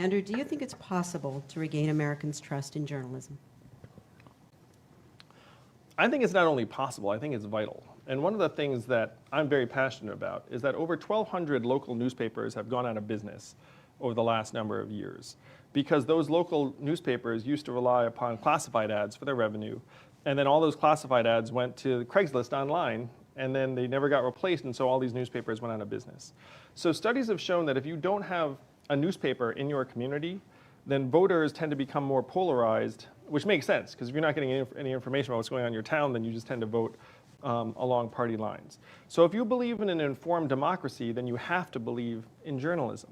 Andrew, do you think it's possible to regain Americans' trust in journalism? I think it's not only possible, I think it's vital. And one of the things that I'm very passionate about is that over 1,200 local newspapers have gone out of business over the last number of years, because those local newspapers used to rely upon classified ads for their revenue, and then all those classified ads went to Craigslist online, and then they never got replaced, and so all these newspapers went out of business. So studies have shown that if you don't have a newspaper in your community, then voters tend to become more polarized, which makes sense, because if you're not getting any information about what's going on in your town, then you just tend to vote along party lines. So if you believe in an informed democracy, then you have to believe in journalism.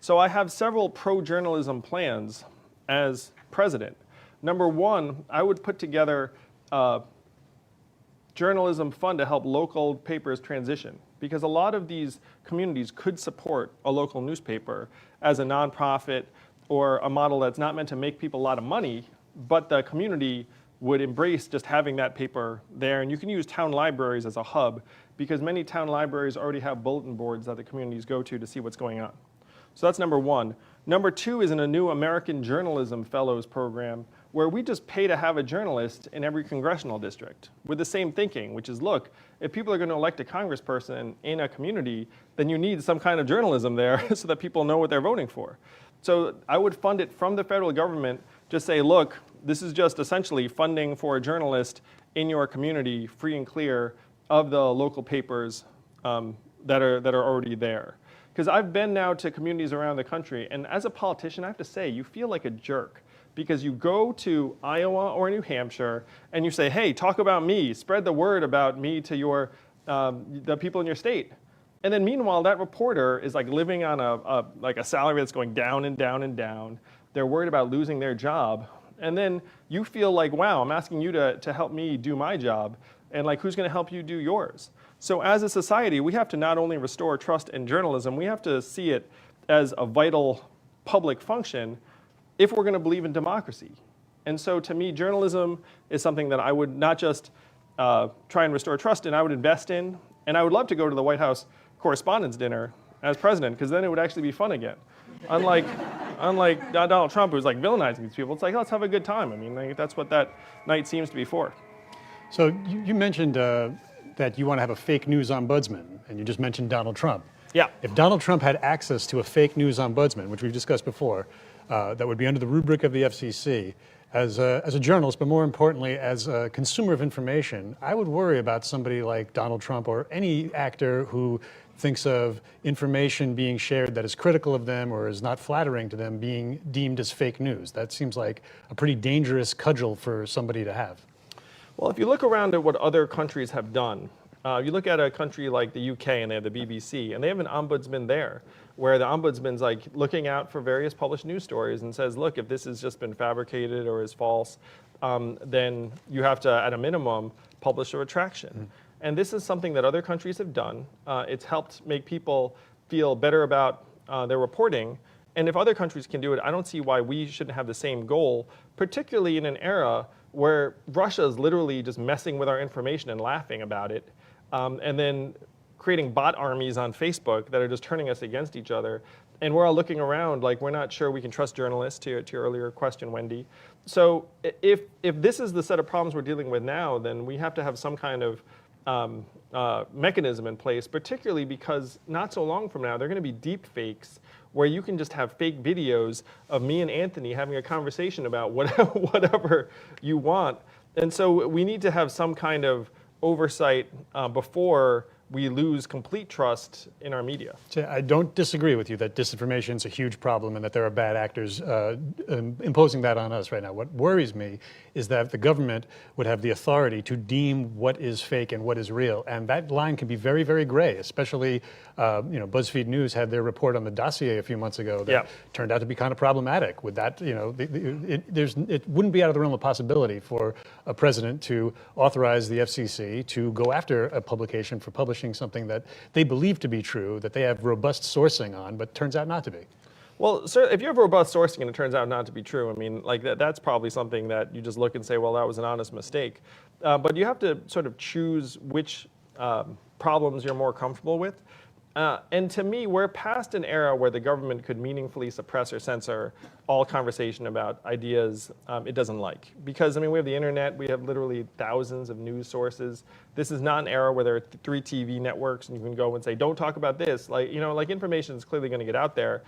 So I have several pro-journalism plans as president. Number one, I would put together a journalism fund to help local papers transition, because a lot of these communities could support a local newspaper as a nonprofit or a model that's not meant to make people a lot of money, but the community would embrace just having that paper there. And you can use town libraries as a hub, because many town libraries already have bulletin boards that the communities go to see what's going on. So that's number one. Number two is in a new American Journalism Fellows program, where we just pay to have a journalist in every congressional district with the same thinking, which is, look, if people are going to elect a congressperson in a community, then you need some kind of journalism there so that people know what they're voting for. So I would fund it from the federal government, just say, look, this is just essentially funding for a journalist in your community, free and clear of the local papers that are already there. Because I've been now to communities around the country, and as a politician, I have to say, you feel like a jerk, because you go to Iowa or New Hampshire and you say, hey, talk about me, spread the word about me to your the people in your state. And then meanwhile, that reporter is like living on a salary that's going down and down and down. They're worried about losing their job. And then you feel like, wow, I'm asking you to help me do my job, and like, who's going to help you do yours? So as a society, we have to not only restore trust in journalism, we have to see it as a vital public function if we're going to believe in democracy. And so to me, journalism is something that I would not just try and restore trust in, I would invest in. And I would love to go to the White House Correspondents' Dinner as president, because then it would actually be fun again. Unlike Donald Trump, who's like villainizing these people, it's like, let's have a good time. I mean, like, that's what that night seems to be for. So you mentioned that you want to have a fake news ombudsman, and you just mentioned Donald Trump. Yeah. If Donald Trump had access to a fake news ombudsman, which we've discussed before, that would be under the rubric of the FCC, as a journalist, but more importantly, as a consumer of information, I would worry about somebody like Donald Trump or any actor who thinks of information being shared that is critical of them or is not flattering to them being deemed as fake news. That seems like a pretty dangerous cudgel for somebody to have. Well, if you look around at what other countries have done, you look at a country like the UK, and they have the BBC, and they have an ombudsman there, where the ombudsman's like looking out for various published news stories and says, look, if this has just been fabricated or is false, then you have to, at a minimum, publish a retraction. Mm-hmm. And this is something that other countries have done. It's helped make people feel better about their reporting. And if other countries can do it, I don't see why we shouldn't have the same goal, particularly in an era where Russia is literally just messing with our information and laughing about it, and then creating bot armies on Facebook that are just turning us against each other. And we're all looking around like we're not sure we can trust journalists, to your earlier question, Wendy. So if this is the set of problems we're dealing with now, then we have to have some kind of mechanism in place, particularly because not so long from now, there are going to be deep fakes where you can just have fake videos of me and Anthony having a conversation about whatever you want. And so we need to have some kind of oversight before we lose complete trust in our media. So I don't disagree with you that disinformation is a huge problem and that there are bad actors imposing that on us right now. What worries me is that the government would have the authority to deem what is fake and what is real, and that line can be very, very gray. Especially, BuzzFeed News had their report on the dossier a few months ago that turned out to be kind of problematic. With that, it wouldn't be out of the realm of possibility for a president to authorize the FCC to go after a publication for publishing something that they believe to be true, that they have robust sourcing on, but turns out not to be. Well, sir, if you have robust sourcing and it turns out not to be true, I mean, like that's probably something that you just look and say, well, that was an honest mistake. But you have to sort of choose which problems you're more comfortable with. And to me, we're past an era where the government could meaningfully suppress or censor all conversation about ideas it doesn't like. Because, I mean, we have the internet, we have literally thousands of news sources. This is not an era where there are 3 TV networks and you can go and say, don't talk about this. Like, you know, like information is clearly going to get out there.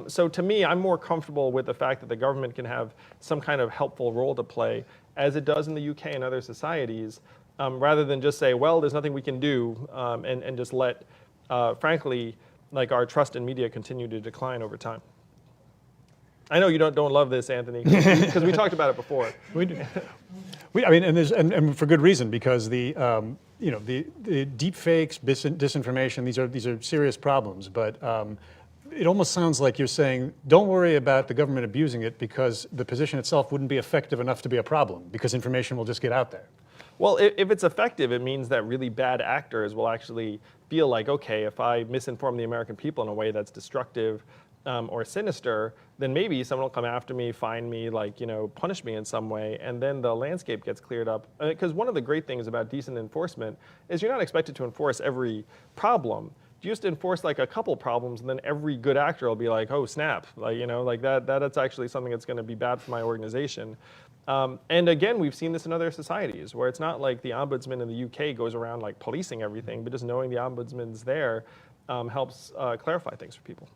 So to me, I'm more comfortable with the fact that the government can have some kind of helpful role to play, as it does in the UK and other societies, rather than just say, well, there's nothing we can do, and just let frankly, like our trust in media continue to decline over time. I know you don't love this, Anthony, because we talked about it before. We do. I mean, and for good reason, because the you know, the deep fakes, disinformation, these are serious problems. But it almost sounds like you're saying, don't worry about the government abusing it, because the position itself wouldn't be effective enough to be a problem, because information will just get out there. Well, if it's effective, it means that really bad actors will actually feel like, okay, if I misinform the American people in a way that's destructive or sinister, then maybe someone will come after me, find me, like, you know, punish me in some way, and then the landscape gets cleared up. Because one of the great things about decent enforcement is you're not expected to enforce every problem. You just enforce like a couple problems, and then every good actor will be like, oh, snap, like, you know, like that's actually something that's going to be bad for my organization. And again, we've seen this in other societies where it's not like the Ombudsman in the UK goes around like policing everything, but just knowing the Ombudsman's there helps clarify things for people.